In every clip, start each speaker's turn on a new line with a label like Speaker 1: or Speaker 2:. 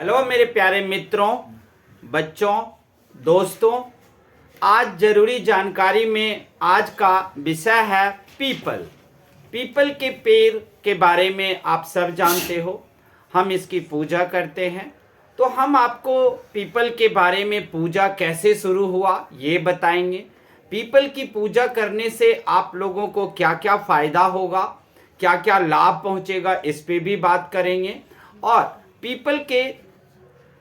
Speaker 1: Hello मेरे प्यारे मित्रों, बच्चों, दोस्तों। आज जरूरी जानकारी में आज का विषय है पीपल। पीपल के पेड़ के बारे में आप सब जानते हो। हम इसकी पूजा करते हैं, तो हम आपको पीपल के बारे में पूजा कैसे शुरू हुआ ये बताएंगे। पीपल की पूजा करने से आप लोगों को क्या क्या फायदा होगा, क्या क्या लाभ पहुंचेगा, इस पे भी बात करेंगे। और पीपल के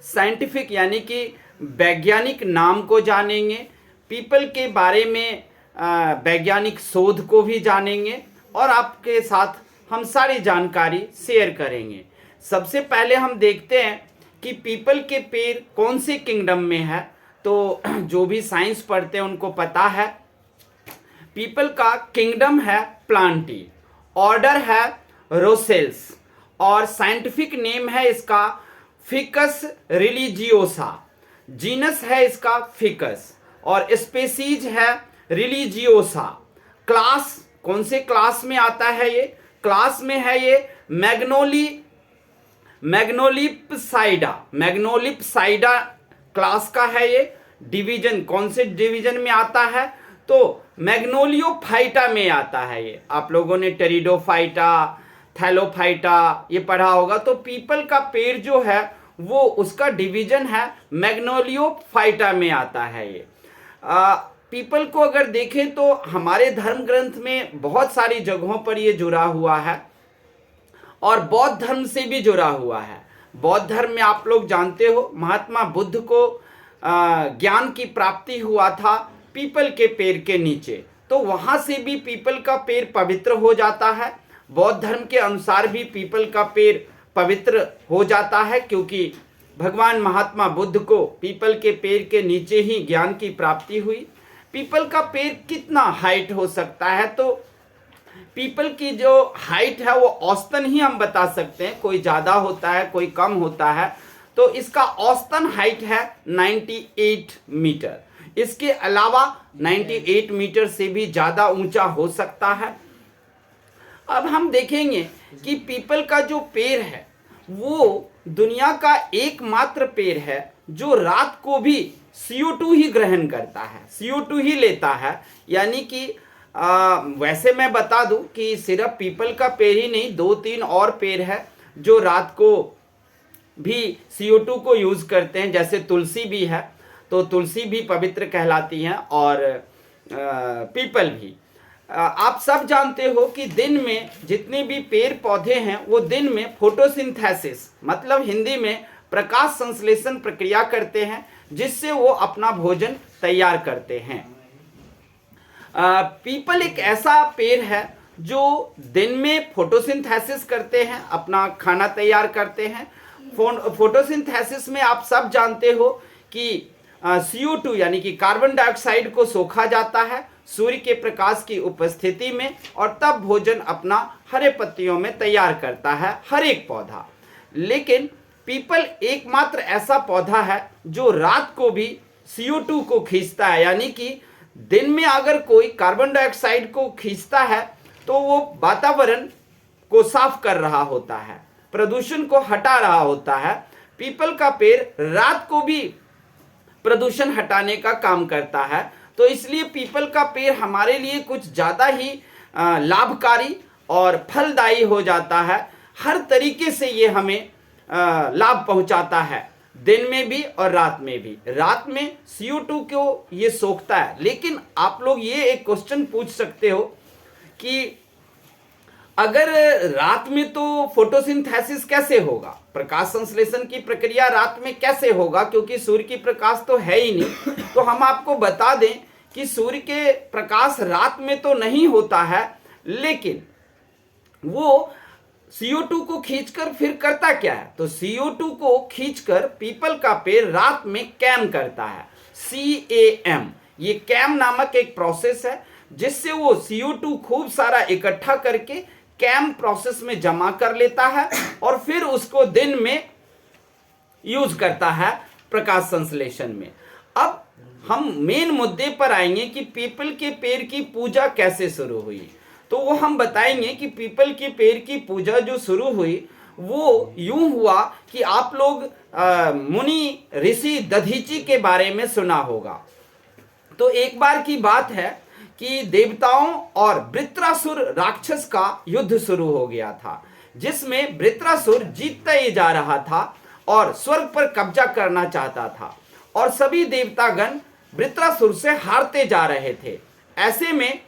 Speaker 1: साइंटिफिक यानी कि वैज्ञानिक नाम को जानेंगे। पीपल के बारे में वैज्ञानिक शोध को भी जानेंगे और आपके साथ हम सारी जानकारी शेयर करेंगे। सबसे पहले हम देखते हैं कि पीपल के पेड़ कौन से किंगडम में है। तो जो भी साइंस पढ़ते हैं उनको पता है, पीपल का किंगडम है प्लांटी, ऑर्डर है रोसेल्स और साइंटिफिक नेम है इसका फिकस रिलीजियोसा, जीनस है इसका फिकस और स्पेसीज है रिलीजियोसा। क्लास कौन से क्लास में आता है ये? क्लास में है ये मैग्नोलिपसाइडा क्लास का है ये। डिवीजन कौन से डिवीजन में आता है? तो मैग्नोलियोफाइटा में आता है ये। आप लोगों ने टेरिडोफाइटा, थैलोफाइटा ये पढ़ा होगा। तो पीपल का पेड़ जो है वो उसका डिवीजन है मैग्नोलियोफाइटा में आता है ये। पीपल को अगर देखें तो हमारे धर्म ग्रंथ में बहुत सारी जगहों पर ये जुड़ा हुआ है और बौद्ध धर्म से भी जुड़ा हुआ है। बौद्ध धर्म में आप लोग जानते हो महात्मा बुद्ध को ज्ञान की प्राप्ति हुआ था पीपल के पेड़ के नीचे, तो वहां से भी पीपल का पेड़ पवित्र हो जाता है। बौद्ध धर्म के अनुसार भी पीपल का पेड़ पवित्र हो जाता है क्योंकि भगवान महात्मा बुद्ध को पीपल के पेड़ के नीचे ही ज्ञान की प्राप्ति हुई। पीपल का पेड़ कितना हाइट हो सकता है? तो पीपल की जो हाइट है वो औसतन ही हम बता सकते हैं, कोई ज़्यादा होता है कोई कम होता है। तो इसका औसतन हाइट है 98 मीटर। इसके अलावा 98 मीटर से भी ज़्यादा ऊंचा हो सकता है। अब हम देखेंगे कि पीपल का जो पेड़ है वो दुनिया का एकमात्र पेड़ है जो रात को भी CO2 ही ग्रहण करता है, CO2 ही लेता है। यानी कि वैसे मैं बता दूं कि सिर्फ पीपल का पेड़ ही नहीं, 2-3 और पेड़ है जो रात को भी CO2 को यूज करते हैं। जैसे तुलसी भी है, तो तुलसी भी पवित्र कहलाती है और पीपल भी। आप सब जानते हो कि दिन में जितने भी पेड़ पौधे हैं वो दिन में फोटोसिंथेसिस मतलब हिंदी में प्रकाश संश्लेषण प्रक्रिया करते हैं, जिससे वो अपना भोजन तैयार करते हैं। पीपल एक ऐसा पेड़ है जो दिन में फोटोसिंथेसिस करते हैं, अपना खाना तैयार करते हैं। फोटोसिंथेसिस में आप सब जानते हो कि CO2 यानी कि कार्बन डाइऑक्साइड को सोखा जाता है सूर्य के प्रकाश की उपस्थिति में और तब भोजन अपना हरे पत्तियों में तैयार करता है हर एक पौधा। लेकिन पीपल एकमात्र ऐसा पौधा है जो रात को भी CO2 को खींचता है। यानी कि दिन में अगर कोई कार्बन डाइऑक्साइड को खींचता है तो वो वातावरण को साफ कर रहा होता है, प्रदूषण को हटा रहा होता है। पीपल का पेड़ रात को भी प्रदूषण हटाने का काम करता है। तो इसलिए पीपल का पेड़ हमारे लिए कुछ ज़्यादा ही लाभकारी और फलदायी हो जाता है। हर तरीके से ये हमें लाभ पहुंचाता है, दिन में भी और रात में भी। रात में CO2 को ये सोखता है। लेकिन आप लोग ये एक क्वेश्चन पूछ सकते हो कि अगर रात में तो फोटोसिंथेसिस कैसे होगा, प्रकाश संश्लेषण की प्रक्रिया रात में कैसे होगा, क्योंकि सूर्य की प्रकाश तो है ही नहीं। तो हम आपको बता दें कि सूर्य के प्रकाश रात में तो नहीं होता है, लेकिन वो CO2 को खींचकर फिर करता क्या है? तो CO2 को खींचकर पीपल का पेड़ रात में कैम करता है, CAM। ये कैम नामक एक प्रोसेस है जिससे वो CO2 खूब सारा इकट्ठा करके कैम प्रोसेस में जमा कर लेता है और फिर उसको दिन में यूज करता है प्रकाश संश्लेषण में। अब हम मेन मुद्दे पर आएंगे कि पीपल के पेड़ की पूजा कैसे शुरू हुई। तो वो हम बताएंगे कि पीपल के पेड़ की पूजा जो शुरू हुई वो यूं हुआ कि आप लोग मुनि ऋषि दधीची के बारे में सुना होगा। तो एक बार की बात है कि देवताओं और वृत्रासुर राक्षस का युद्ध शुरू हो गया था, जिसमें वृत्रासुर जीतता ही जा रहा था और स्वर्ग पर कब्जा करना चाहता था और सभी देवतागण वृत्रासुर से हारते जा रहे थे। ऐसे में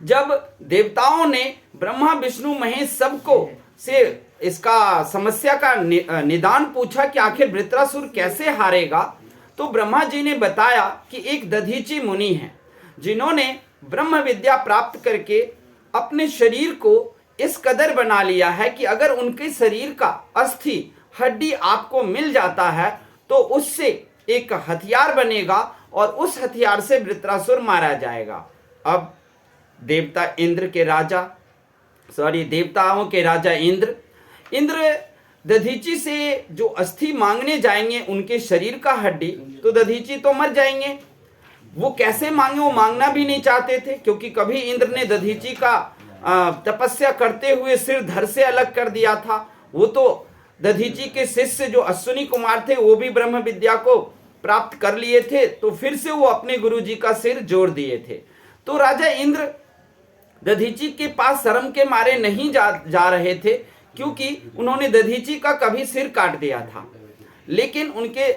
Speaker 1: जब देवताओं ने ब्रह्मा विष्णु महेश सबको से इसका समस्या का निदान पूछा कि आखिर वृत्रासुर कैसे हारेगा, तो ब्रह्मा जी ने बताया कि एक दधीची मुनि है जिन्होंने ब्रह्म विद्या प्राप्त करके अपने शरीर को इस कदर बना लिया है कि अगर उनके शरीर का अस्थि हड्डी आपको मिल जाता है तो उससे एक हथियार बनेगा और उस हथियार से वृत्रासुर मारा जाएगा। अब देवताओं के राजा इंद्र दधीची से जो अस्थि मांगने जाएंगे उनके शरीर का हड्डी, तो दधीची तो मर जाएंगे। वो कैसे मांगे, वो मांगना भी नहीं चाहते थे, क्योंकि कभी इंद्र ने दधीची का तपस्या करते हुए सिर धड़ से अलग कर दिया था। वो तो दधीची के शिष्य जो अश्विनी कुमार थे वो भी ब्रह्म विद्या को प्राप्त कर लिए थे, तो फिर से वो अपने गुरु जी का सिर जोड़ दिए थे। तो राजा इंद्र दधीची के पास शर्म के मारे नहीं जा रहे थे, क्योंकि उन्होंने दधीची का कभी सिर काट दिया था। लेकिन उनके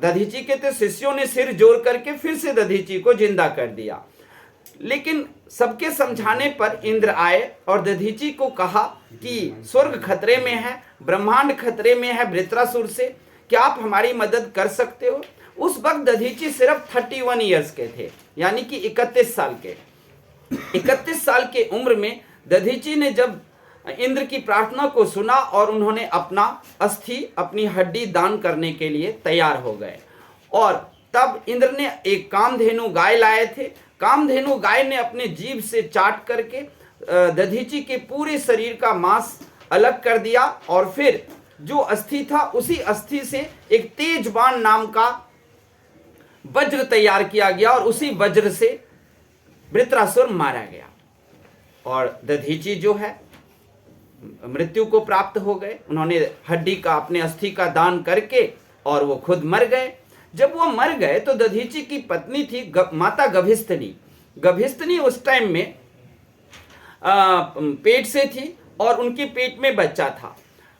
Speaker 1: दधीची के तो शिष्यों ने सिर जोड़ करके फिर से दधीची को जिंदा कर दिया। लेकिन सबके समझाने पर इंद्र आए और दधीची को कहा कि स्वर्ग खतरे में है, ब्रह्मांड खतरे में है वृत्रासुर से, क्या आप हमारी मदद कर सकते हो। उस वक्त दधीची सिर्फ 31 ईयर्स के थे, यानी कि 31 साल के। 31 साल के उम्र में दधीची ने जब इंद्र की प्रार्थना को सुना और उन्होंने अपना अस्थि, अपनी हड्डी दान करने के लिए तैयार हो गए। और तब इंद्र ने एक कामधेनु गाय लाए थे। कामधेनु गाय ने अपने जीभ से चाट करके दधीची के पूरे शरीर का मांस अलग कर दिया और फिर जो अस्थि था उसी अस्थि से एक तेजबान नाम का वज्र तैयार किया गया और उसी वज्र से वृत्रासुर मारा गया। और दधीची जो है मृत्यु को प्राप्त हो गए। उन्होंने हड्डी का, अपने अस्थि का दान करके और वो खुद मर गए। जब वो मर गए तो दधीची की पत्नी थी माता गभिस्तनी उस टाइम में पेट से थी और उनके पेट में बच्चा था।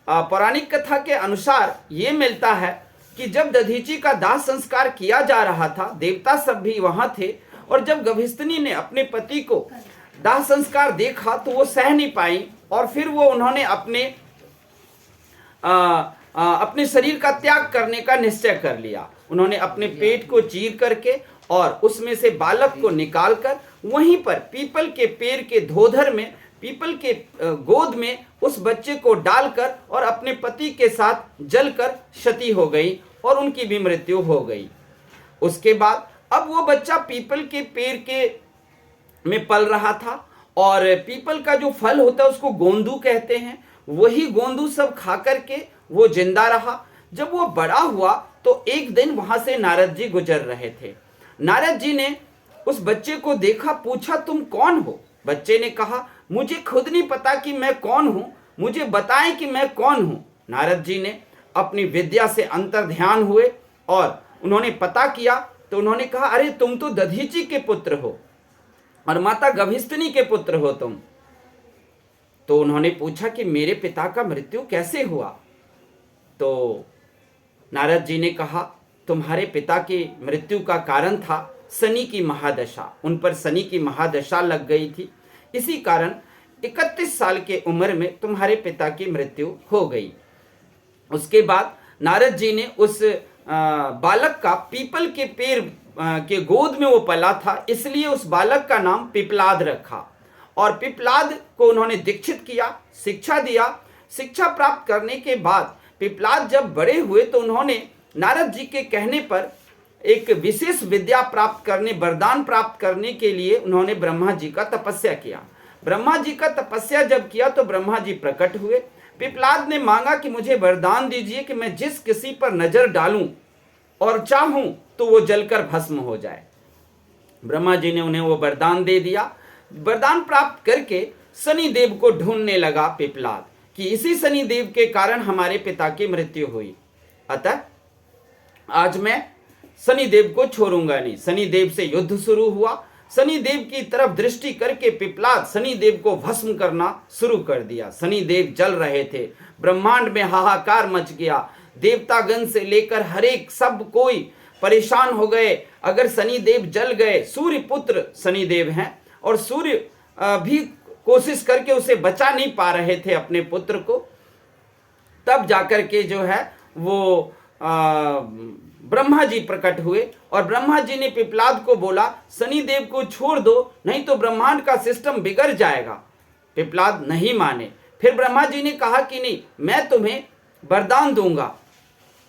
Speaker 1: पौराणिक कथा के अनुसार ये मिलता है कि जब दधीची का दाह संस्कार किया जा रहा था, देवता सब भी वहां थे, और जब गभिस्तनी ने अपने पति को दाह संस्कार देखा तो वो सह नहीं पाई और फिर वो उन्होंने अपने शरीर का त्याग करने का निश्चय कर लिया। उन्होंने अपने पेट को चीर करके और उसमें से बालक को निकालकर वहीं पर पीपल के पेड़ के धोधर में, पीपल के गोद में उस बच्चे को डालकर और अपने पति के साथ जलकर क्षति हो गई और उनकी भी मृत्यु हो गई। उसके बाद अब वो बच्चा पीपल के पेड़ के में पल रहा था और पीपल का जो फल होता है उसको गोंदू कहते हैं, वही गोंदू सब खा करके वो जिंदा रहा। जब वो बड़ा हुआ तो एक दिन वहां से नारद जी गुजर रहे थे। नारद जी ने उस बच्चे को देखा, पूछा तुम कौन हो। बच्चे ने कहा मुझे खुद नहीं पता कि मैं कौन हूं, मुझे बताएं कि मैं कौन हूं। नारद जी ने अपनी विद्या से अंतर ध्यान हुए और उन्होंने पता किया तो उन्होंने कहा अरे तुम तो दधीची के पुत्र हो और माता गभिस्तनी के पुत्र हो तुम। तो उन्होंने पूछा कि मेरे पिता का मृत्यु कैसे हुआ। तो नारद जी ने कहा तुम्हारे पिता की मृत्यु का कारण था शनि की महादशा, उन पर शनि की महादशा लग गई थी, इसी कारण 31 साल के उम्र में तुम्हारे पिता की मृत्यु हो गई। उसके बाद नारद जी ने उस बालक का, पीपल के पेड़ के गोद में वो पला था, इसलिए उस बालक का नाम पिपलाद रखा और पिपलाद को उन्होंने दीक्षित किया, शिक्षा दिया। शिक्षा प्राप्त करने के बाद पिपलाद जब बड़े हुए तो उन्होंने नारद जी के कहने पर एक विशेष विद्या प्राप्त करने, वरदान प्राप्त करने के लिए उन्होंने ब्रह्मा जी का तपस्या किया। ब्रह्मा जी का तपस्या जब किया तो ब्रह्मा जी प्रकट हुए। पिपलाद ने मांगा कि मुझे वरदान दीजिए कि मैं जिस किसी पर नजर डालूं और चाहूं तो वो जलकर भस्म हो जाए। ब्रह्मा जी ने उन्हें वो वरदान दे दिया। वरदान प्राप्त करके शनि देव को ढूंढने लगा पिपलाद कि इसी शनिदेव के कारण हमारे पिता की मृत्यु हुई, अतः आज मैं शनिदेव को छोड़ूंगा नहीं। शनिदेव से युद्ध शुरू हुआ। शनिदेव की तरफ दृष्टि करके पिपलाद शनिदेव को भस्म करना शुरू कर दिया। शनिदेव जल रहे थे, ब्रह्मांड में हाहाकार मच गया। देवतागण से लेकर हर एक सब कोई परेशान हो गए। अगर शनिदेव जल गए, सूर्य पुत्र शनिदेव हैं और सूर्य भी कोशिश करके उसे बचा नहीं पा रहे थे अपने पुत्र को, तब जाकर के जो है वो ब्रह्मा जी प्रकट हुए और ब्रह्मा जी ने पिपलाद को बोला शनिदेव को छोड़ दो, नहीं तो ब्रह्मांड का सिस्टम बिगड़ जाएगा। पिपलाद नहीं माने। फिर ब्रह्मा जी ने कहा कि नहीं, मैं तुम्हें वरदान दूंगा,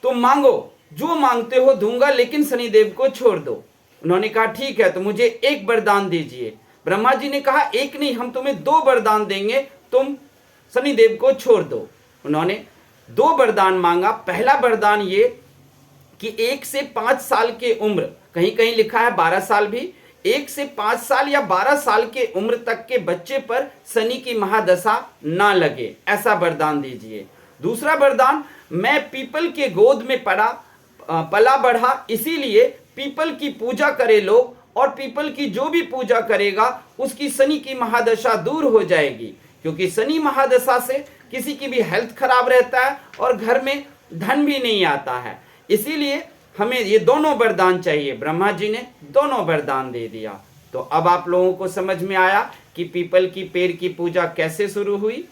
Speaker 1: तुम मांगो, जो मांगते हो दूंगा, लेकिन शनिदेव को छोड़ दो। उन्होंने कहा ठीक है, तो मुझे एक वरदान दीजिए। ब्रह्मा जी ने कहा एक नहीं, हम तुम्हें 2 वरदान देंगे, तुम शनिदेव को छोड़ दो। उन्होंने 2 वरदान मांगा। पहला वरदान ये कि 1 से 5 साल के उम्र, कहीं कहीं लिखा है 12 साल भी, 1 से 5 साल या 12 साल के उम्र तक के बच्चे पर शनि की महादशा ना लगे, ऐसा वरदान दीजिए। दूसरा वरदान, मैं पीपल के गोद में पला बढ़ा, इसीलिए पीपल की पूजा करे लोग, और पीपल की जो भी पूजा करेगा उसकी शनि की महादशा दूर हो जाएगी। क्योंकि शनि महादशा से किसी की भी हेल्थ खराब रहता है और घर में धन भी नहीं आता है। इसीलिए हमें ये दोनों वरदान चाहिए। ब्रह्मा जी ने दोनों वरदान दे दिया। तो अब आप लोगों को समझ में आया कि पीपल की पेड़ की पूजा कैसे शुरू हुई।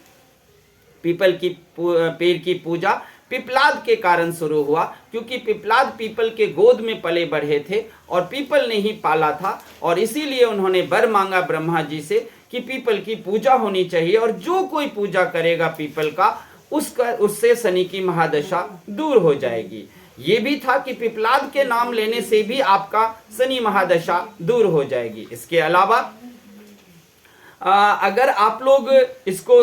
Speaker 1: पीपल की पेड़ की पूजा पिपलाद के कारण शुरू हुआ, क्योंकि पिपलाद पीपल के गोद में पले बढ़े थे और पीपल ने ही पाला था, और इसीलिए उन्होंने वर मांगा ब्रह्मा जी से कि पीपल की पूजा होनी चाहिए, और जो कोई पूजा करेगा पीपल का उससे शनि की महादशा दूर हो जाएगी। ये भी था कि पिपलाद के नाम लेने से भी आपका शनि महादशा दूर हो जाएगी। इसके अलावा अगर आप लोग इसको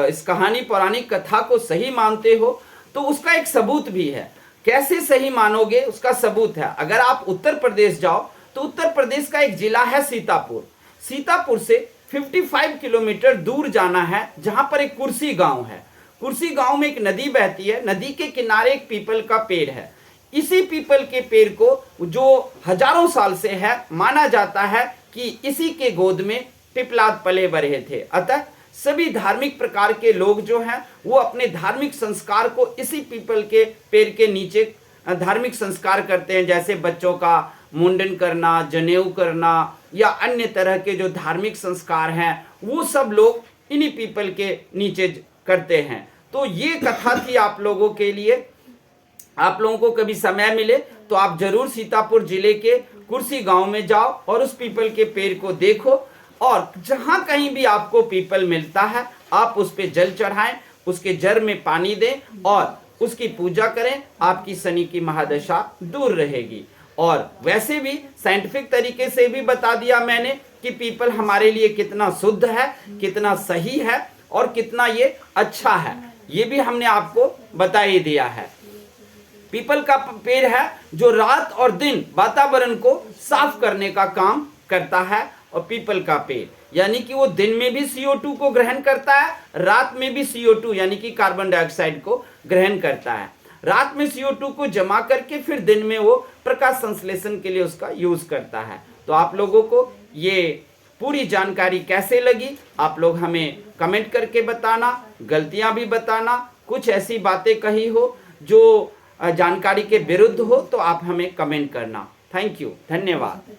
Speaker 1: इस कहानी पौराणिक कथा को सही मानते हो तो उसका एक सबूत भी है। कैसे सही मानोगे उसका सबूत है। अगर आप उत्तर प्रदेश जाओ तो उत्तर प्रदेश का एक जिला है सीतापुर। सीतापुर से 55 किलोमीटर दूर जाना है, जहां पर एक कुर्सी गांव है। कुर्सी गांव में एक नदी बहती है, नदी के किनारे एक पीपल का पेड़ है। इसी पीपल के पेड़ को, जो हजारों साल से है, माना जाता है कि इसी के गोद में पिपलाद पले बढ़े थे। अतः सभी धार्मिक प्रकार के लोग जो हैं वो अपने धार्मिक संस्कार को इसी पीपल के पेड़ के नीचे धार्मिक संस्कार करते हैं। जैसे बच्चों का मुंडन करना, जनेऊ करना, या अन्य तरह के जो धार्मिक संस्कार हैं वो सब लोग इन्हीं पीपल के नीचे करते हैं। तो ये कथा थी आप लोगों के लिए। आप लोगों को कभी समय मिले तो आप जरूर सीतापुर जिले के कुर्सी गांव में जाओ और उस पीपल के पेड़ को देखो, और जहां कहीं भी आपको पीपल मिलता है आप उस पे जल चढ़ाएं, उसके जड़ में पानी दें और उसकी पूजा करें। आपकी शनि की महादशा दूर रहेगी। और वैसे भी साइंटिफिक तरीके से भी बता दिया मैंने कि पीपल हमारे लिए कितना शुद्ध है, कितना सही है और कितना ये अच्छा है, ये भी हमने आपको बता ही दिया है। पीपल का पेड़ है जो रात और दिन वातावरण को साफ करने का काम करता है। और पीपल का पेड़ यानी कि वो दिन में भी CO2 को ग्रहण करता है, रात में भी CO2 यानी कि कार्बन डाइऑक्साइड को ग्रहण करता है। रात में CO2 को जमा करके फिर दिन में वो प्रकाश संश्लेषण के लिए उसका यूज करता है। तो आप लोगों को ये पूरी जानकारी कैसे लगी आप लोग हमें कमेंट करके बताना, गलतियां भी बताना, कुछ ऐसी बातें कही हो जो जानकारी के विरुद्ध हो तो आप हमें कमेंट करना। थैंक यू, धन्यवाद।